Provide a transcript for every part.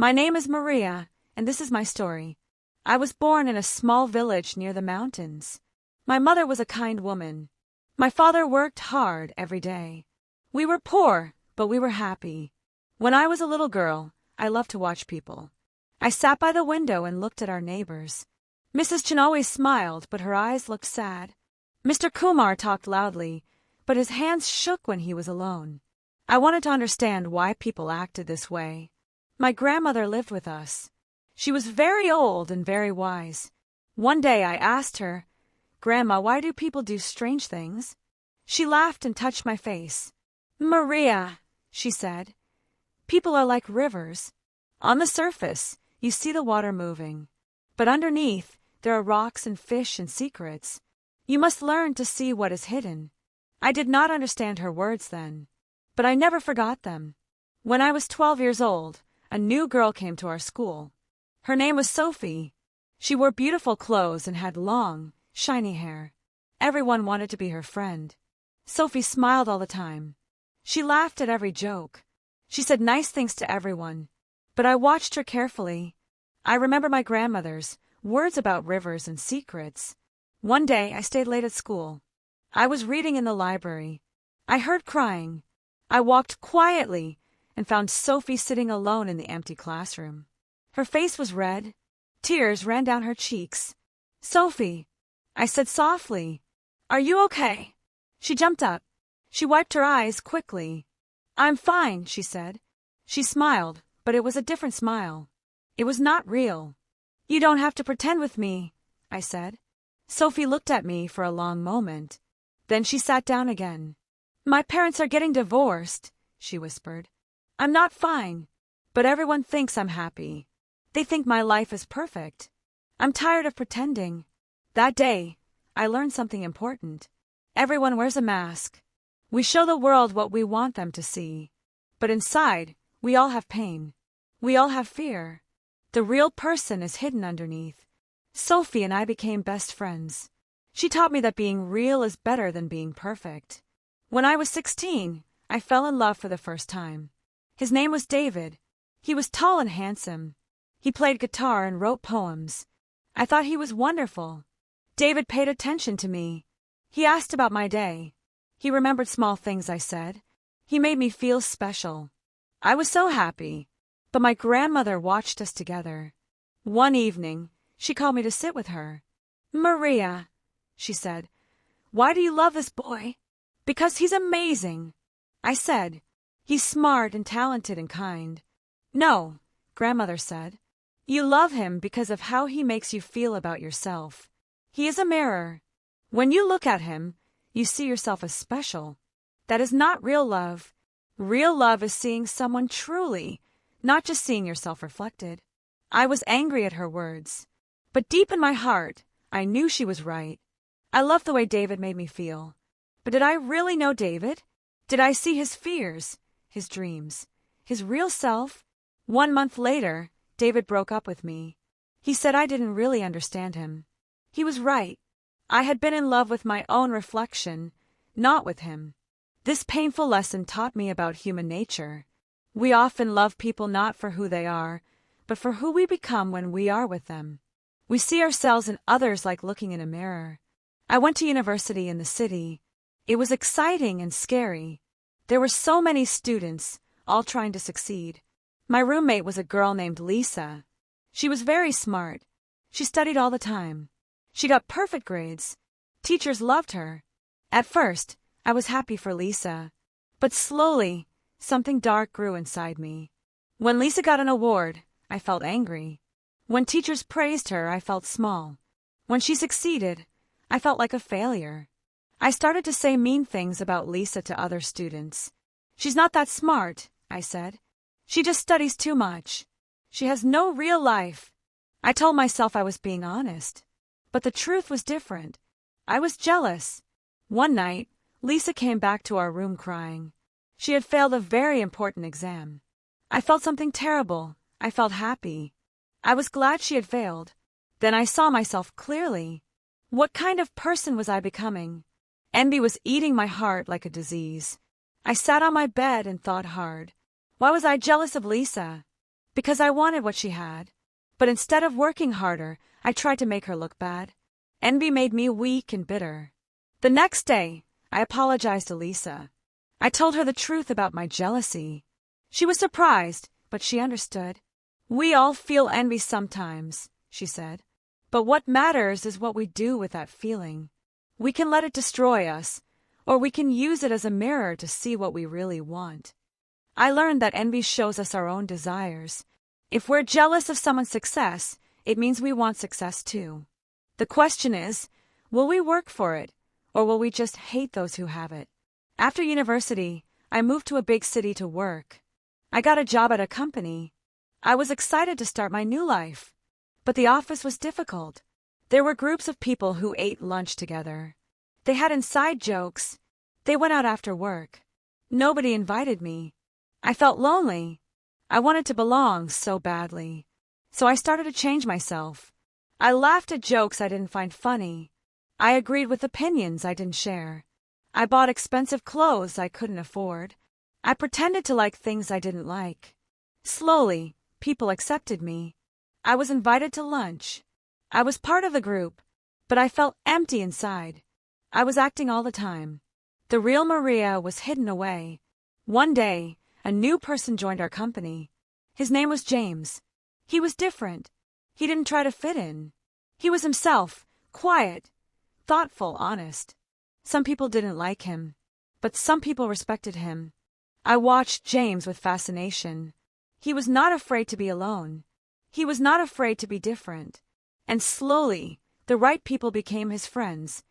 My name is Maria, and this is my story. I was born in a small village near the mountains. My mother was a kind woman. My father worked hard every day. We were poor, but we were happy. When I was a little girl, I loved to watch people. I sat by the window and looked at our neighbors. Mrs. Chen always smiled, but her eyes looked sad. Mr. Kumar talked loudly, but his hands shook when he was alone. I wanted to understand why people acted this way. My grandmother lived with us. She was very old and very wise. One day I asked her, "Grandma, why do people do strange things?" She laughed and touched my face. "Maria," she said, "people are like rivers. On the surface, you see the water moving. But underneath, there are rocks and fish and secrets. You must learn to see what is hidden." I did not understand her words then, but I never forgot them. When I was 12 years old, a new girl came to our school. Her name was Sophie. She wore beautiful clothes and had long, shiny hair. Everyone wanted to be her friend. Sophie smiled all the time. She laughed at every joke. She said nice things to everyone, but I watched her carefully. I remember my grandmother's words about rivers and secrets. One day I stayed late at school. I was reading in the library. I heard crying. I walked quietly and found Sophie sitting alone in the empty classroom. Her face was red. Tears ran down her cheeks. "Sophie," I said softly, "are you okay?" She jumped up. She wiped her eyes quickly. "I'm fine," she said. She smiled, but it was a different smile. It was not real. "You don't have to pretend with me," I said. Sophie looked at me for a long moment. Then she sat down again. "My parents are getting divorced," she whispered. "I'm not fine, but everyone thinks I'm happy. They think my life is perfect. I'm tired of pretending." That day, I learned something important. Everyone wears a mask. We show the world what we want them to see. But inside, we all have pain. We all have fear. The real person is hidden underneath. Sophie and I became best friends. She taught me that being real is better than being perfect. When I was 16, I fell in love for the first time. His name was David. He was tall and handsome. He played guitar and wrote poems. I thought he was wonderful. David paid attention to me. He asked about my day. He remembered small things I said. He made me feel special. I was so happy. But my grandmother watched us together. One evening, she called me to sit with her. "Maria," she said, "why do you love this boy?" "Because he's amazing," I said. "He's smart and talented and kind." "No," grandmother said. "You love him because of how he makes you feel about yourself. He is a mirror. When you look at him, you see yourself as special. That is not real love. Real love is seeing someone truly, not just seeing yourself reflected." I was angry at her words, but deep in my heart, I knew she was right. I loved the way David made me feel. But did I really know David? Did I see his fears, his dreams, his real self? 1 month later, David broke up with me. He said I didn't really understand him. He was right. I had been in love with my own reflection, not with him. This painful lesson taught me about human nature. We often love people not for who they are, but for who we become when we are with them. We see ourselves in others like looking in a mirror. I went to university in the city. It was exciting and scary. There were so many students, all trying to succeed. My roommate was a girl named Lisa. She was very smart. She studied all the time. She got perfect grades. Teachers loved her. At first, I was happy for Lisa. But slowly, something dark grew inside me. When Lisa got an award, I felt angry. When teachers praised her, I felt small. When she succeeded, I felt like a failure. I started to say mean things about Lisa to other students. "She's not that smart," I said. "She just studies too much. She has no real life." I told myself I was being honest. But the truth was different. I was jealous. One night, Lisa came back to our room crying. She had failed a very important exam. I felt something terrible. I felt happy. I was glad she had failed. Then I saw myself clearly. What kind of person was I becoming? Envy was eating my heart like a disease. I sat on my bed and thought hard. Why was I jealous of Lisa? because I wanted what she had. But instead of working harder, I tried to make her look bad. Envy made me weak and bitter. The next day, I apologized to Lisa. I told her the truth about my jealousy. She was surprised, but she understood. We all feel envy sometimes, she said. But what matters is what we do with that feeling. We can let it destroy us, or we can use it as a mirror to see what we really want. I learned that envy shows us our own desires. If we're jealous of someone's success, it means we want success too. The question is, will we work for it, or will we just hate those who have it? After university, I moved to a big city to work. I got a job at a company. I was excited to start my new life. But the office was difficult. There were groups of people who ate lunch together. They had inside jokes. They went out after work. Nobody invited me. I felt lonely. I wanted to belong so badly. So I started to change myself. I laughed at jokes I didn't find funny. I agreed with opinions I didn't share. I bought expensive clothes I couldn't afford. I pretended to like things I didn't like. Slowly, people accepted me. I was invited to lunch. I was part of the group, but I felt empty inside. I was acting all the time. The real Maria was hidden away. One day, a new person joined our company. His name was James. He was different. He didn't try to fit in. He was himself, quiet, thoughtful, honest. Some people didn't like him, but some people respected him. I watched James with fascination. He was not afraid to be alone. He was not afraid to be different. And slowly, the right people became his friends,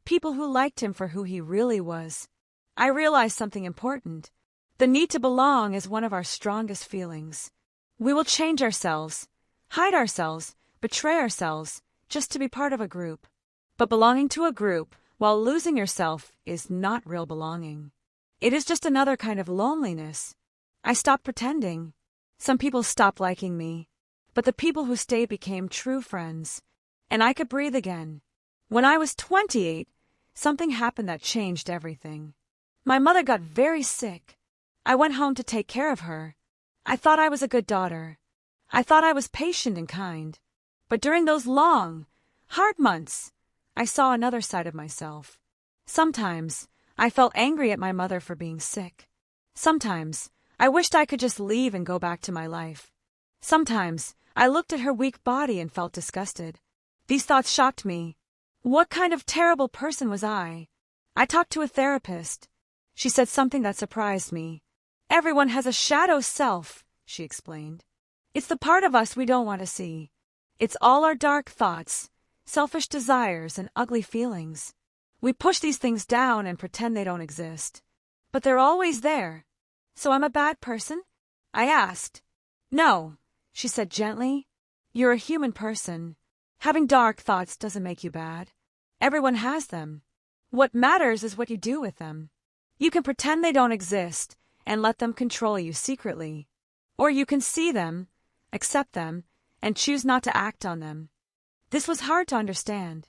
people who liked him for who he really was. I realized something important. The need to belong is one of our strongest feelings. We will change ourselves, hide ourselves, betray ourselves, just to be part of a group. But belonging to a group while losing yourself is not real belonging. It is just another kind of loneliness. I stopped pretending. Some people stopped liking me, but the people who stayed became true friends, and I could breathe again. When I was 28, something happened that changed everything. My mother got very sick. I went home to take care of her. I thought I was a good daughter. I thought I was patient and kind. But during those long, hard months, I saw another side of myself. Sometimes, I felt angry at my mother for being sick. Sometimes, I wished I could just leave and go back to my life. Sometimes, I looked at her weak body and felt disgusted. These thoughts shocked me. What kind of terrible person was I? I talked to a therapist. She said something that surprised me. Everyone has a shadow self, she explained. It's the part of us we don't want to see. It's all our dark thoughts, selfish desires, and ugly feelings. We push these things down and pretend they don't exist. But they're always there. So I'm a bad person? I asked. No, she said gently. You're a human person. Having dark thoughts doesn't make you bad. Everyone has them. What matters is what you do with them. You can pretend they don't exist and let them control you secretly. Or you can see them, accept them, and choose not to act on them. This was hard to understand.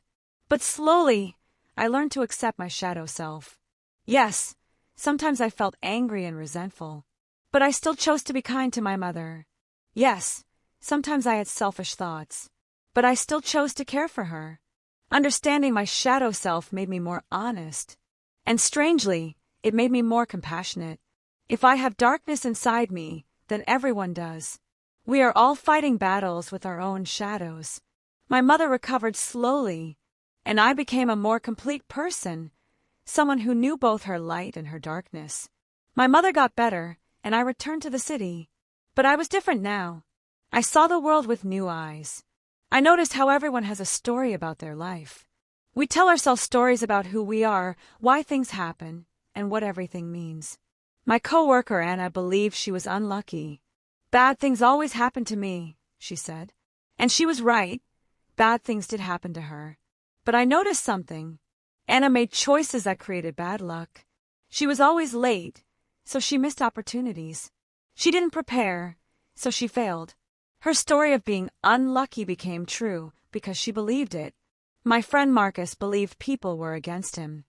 But slowly, I learned to accept my shadow self. Yes, sometimes I felt angry and resentful. But I still chose to be kind to my mother. Yes, sometimes I had selfish thoughts. But I still chose to care for her. Understanding my shadow self made me more honest. And strangely, it made me more compassionate. If I have darkness inside me, then everyone does. We are all fighting battles with our own shadows. My mother recovered slowly, and I became a more complete person, someone who knew both her light and her darkness. My mother got better, and I returned to the city. But I was different now. I saw the world with new eyes. I noticed how everyone has a story about their life. We tell ourselves stories about who we are, why things happen, and what everything means. My coworker Anna believed she was unlucky. Bad things always happen to me, she said. And she was right. Bad things did happen to her. But I noticed something. Anna made choices that created bad luck. She was always late, so she missed opportunities. She didn't prepare, so she failed. Her story of being unlucky became true because she believed it. My friend Marcus believed people were against him.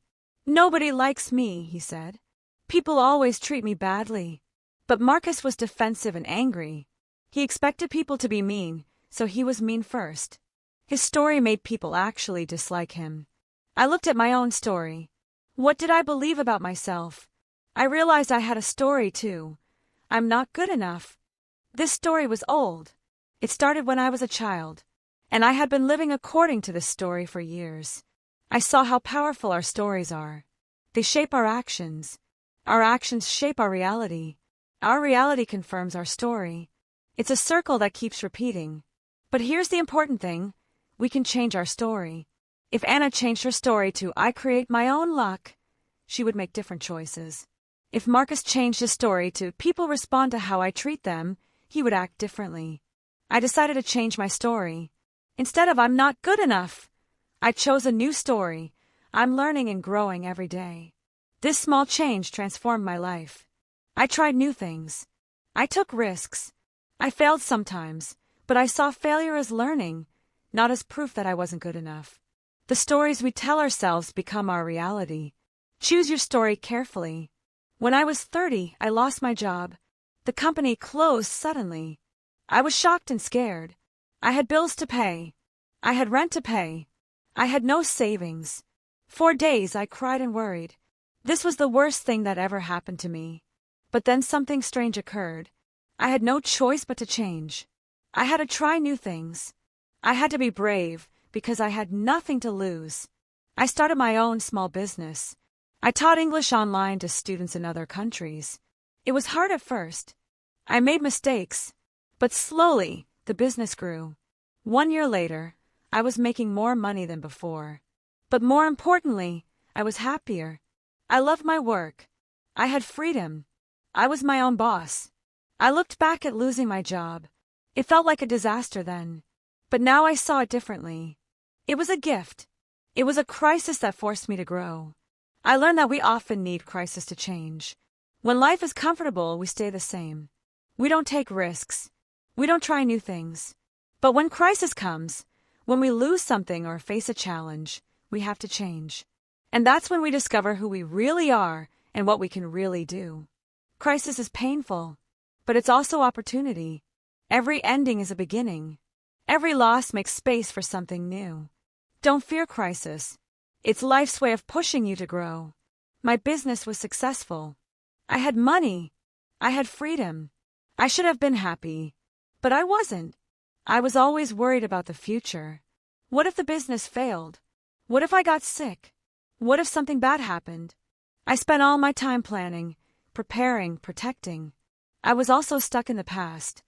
Nobody likes me, he said. People always treat me badly. But Marcus was defensive and angry. He expected people to be mean, so he was mean first. His story made people actually dislike him. I looked at my own story. What did I believe about myself? I realized I had a story too. I'm not good enough. This story was old. It started when I was a child, and I had been living according to this story for years. I saw how powerful our stories are. They shape our actions. Our actions shape our reality. Our reality confirms our story. It's a circle that keeps repeating. But here's the important thing. We can change our story. If Anna changed her story to "I create my own luck," she would make different choices. If Marcus changed his story to "People respond to how I treat them," he would act differently. I decided to change my story. Instead of "I'm not good enough," I chose a new story. I'm learning and growing every day. This small change transformed my life. I tried new things. I took risks. I failed sometimes, but I saw failure as learning, not as proof that I wasn't good enough. The stories we tell ourselves become our reality. Choose your story carefully. When I was 30, I lost my job. The company closed suddenly. I was shocked and scared. I had bills to pay. I had rent to pay. I had no savings. For days I cried and worried. This was the worst thing that ever happened to me. But then something strange occurred. I had no choice but to change. I had to try new things. I had to be brave because I had nothing to lose. I started my own small business. I taught English online to students in other countries. It was hard at first. I made mistakes, but slowly the business grew. 1 year later, I was making more money than before. But more importantly, I was happier. I loved my work. I had freedom. I was my own boss. I looked back at losing my job. It felt like a disaster then. But now I saw it differently. It was a gift. It was a crisis that forced me to grow. I learned that we often need crisis to change. When life is comfortable, we stay the same. We don't take risks. We don't try new things. But when crisis comes, when we lose something or face a challenge, we have to change. And that's when we discover who we really are and what we can really do. Crisis is painful, but it's also opportunity. Every ending is a beginning. Every loss makes space for something new. Don't fear crisis. It's life's way of pushing you to grow. My business was successful. I had money. I had freedom. I should have been happy. But I wasn't. I was always worried about the future. What if the business failed? What if I got sick? What if something bad happened? I spent all my time planning, preparing, protecting. I was also stuck in the past.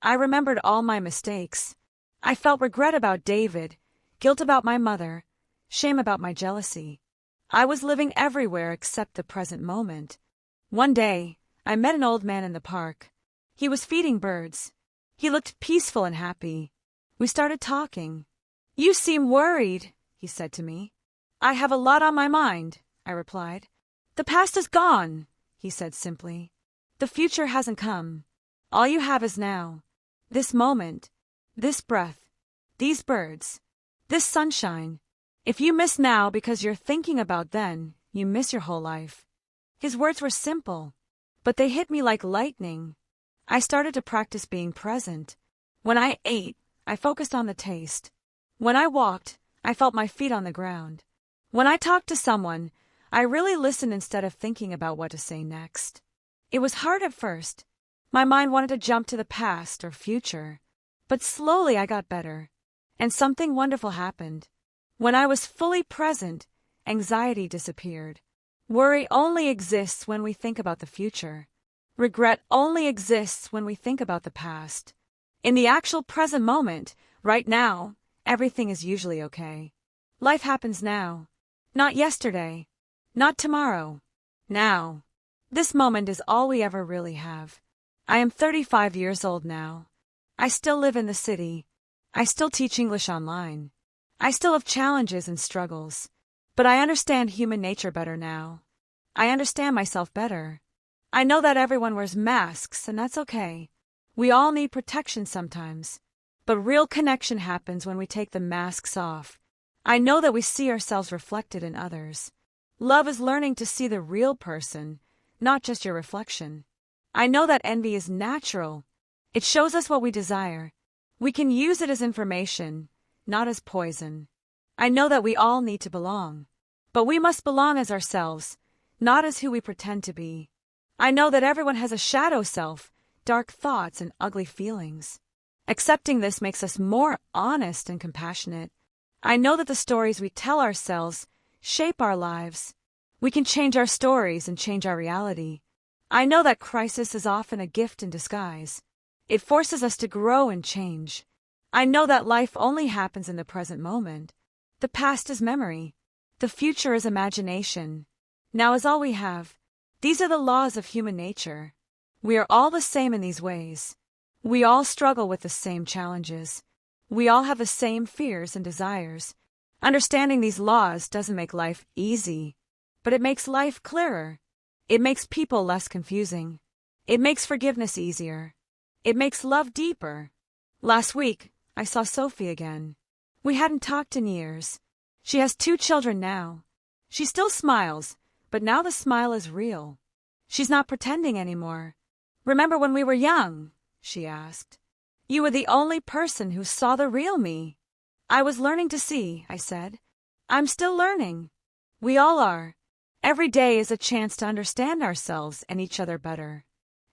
I remembered all my mistakes. I felt regret about David, guilt about my mother, shame about my jealousy. I was living everywhere except the present moment. One day, I met an old man in the park. He was feeding birds. He looked peaceful and happy. We started talking. "You seem worried," he said to me. "I have a lot on my mind," I replied. "The past is gone," he said simply. "The future hasn't come. All you have is now. This moment, this breath, these birds, this sunshine. If you miss now because you're thinking about then, you miss your whole life." His words were simple, but they hit me like lightning. I started to practice being present. When I ate, I focused on the taste. When I walked, I felt my feet on the ground. When I talked to someone, I really listened instead of thinking about what to say next. It was hard at first. My mind wanted to jump to the past or future. But slowly I got better. And something wonderful happened. When I was fully present, anxiety disappeared. Worry only exists when we think about the future. Regret only exists when we think about the past. In the actual present moment, right now, everything is usually okay. Life happens now. Not yesterday. Not tomorrow. Now. This moment is all we ever really have. I am 35 years old now. I still live in the city. I still teach English online. I still have challenges and struggles. But I understand human nature better now. I understand myself better. I know that everyone wears masks, and that's okay. We all need protection sometimes. But real connection happens when we take the masks off. I know that we see ourselves reflected in others. Love is learning to see the real person, not just your reflection. I know that envy is natural. It shows us what we desire. We can use it as information, not as poison. I know that we all need to belong. But we must belong as ourselves, not as who we pretend to be. I know that everyone has a shadow self, dark thoughts and ugly feelings. Accepting this makes us more honest and compassionate. I know that the stories we tell ourselves shape our lives. We can change our stories and change our reality. I know that crisis is often a gift in disguise. It forces us to grow and change. I know that life only happens in the present moment. The past is memory. The future is imagination. Now is all we have. These are the laws of human nature. We are all the same in these ways. We all struggle with the same challenges. We all have the same fears and desires. Understanding these laws doesn't make life easy, but it makes life clearer. It makes people less confusing. It makes forgiveness easier. It makes love deeper. Last week, I saw Sophie again. We hadn't talked in years. She has 2 children now. She still smiles, but now the smile is real. She's not pretending anymore. "Remember when we were young?" she asked. "You were the only person who saw the real me." "I was learning to see," I said. "I'm still learning." We all are. Every day is a chance to understand ourselves and each other better.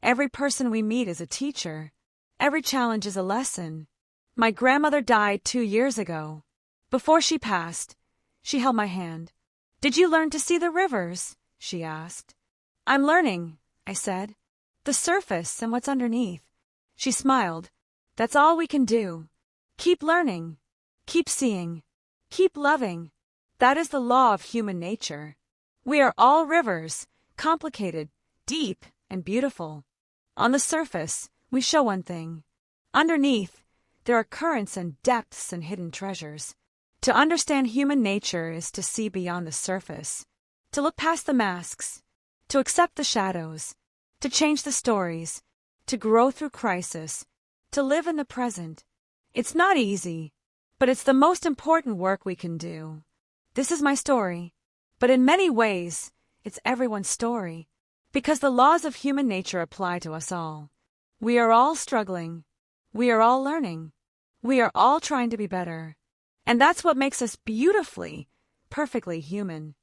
Every person we meet is a teacher. Every challenge is a lesson. My grandmother died 2 years ago. Before she passed, she held my hand. "Did you learn to see the rivers?" she asked. "I'm learning," I said. "The surface and what's underneath." She smiled. "That's all we can do. Keep learning. Keep seeing. Keep loving. That is the law of human nature. We are all rivers, complicated, deep, and beautiful. On the surface, we show one thing. Underneath, there are currents and depths and hidden treasures. To understand human nature is to see beyond the surface, to look past the masks, to accept the shadows, to change the stories, to grow through crisis, to live in the present. It's not easy, but it's the most important work we can do. This is my story, but in many ways, it's everyone's story, because the laws of human nature apply to us all. We are all struggling. We are all learning. We are all trying to be better. And that's what makes us beautifully, perfectly human.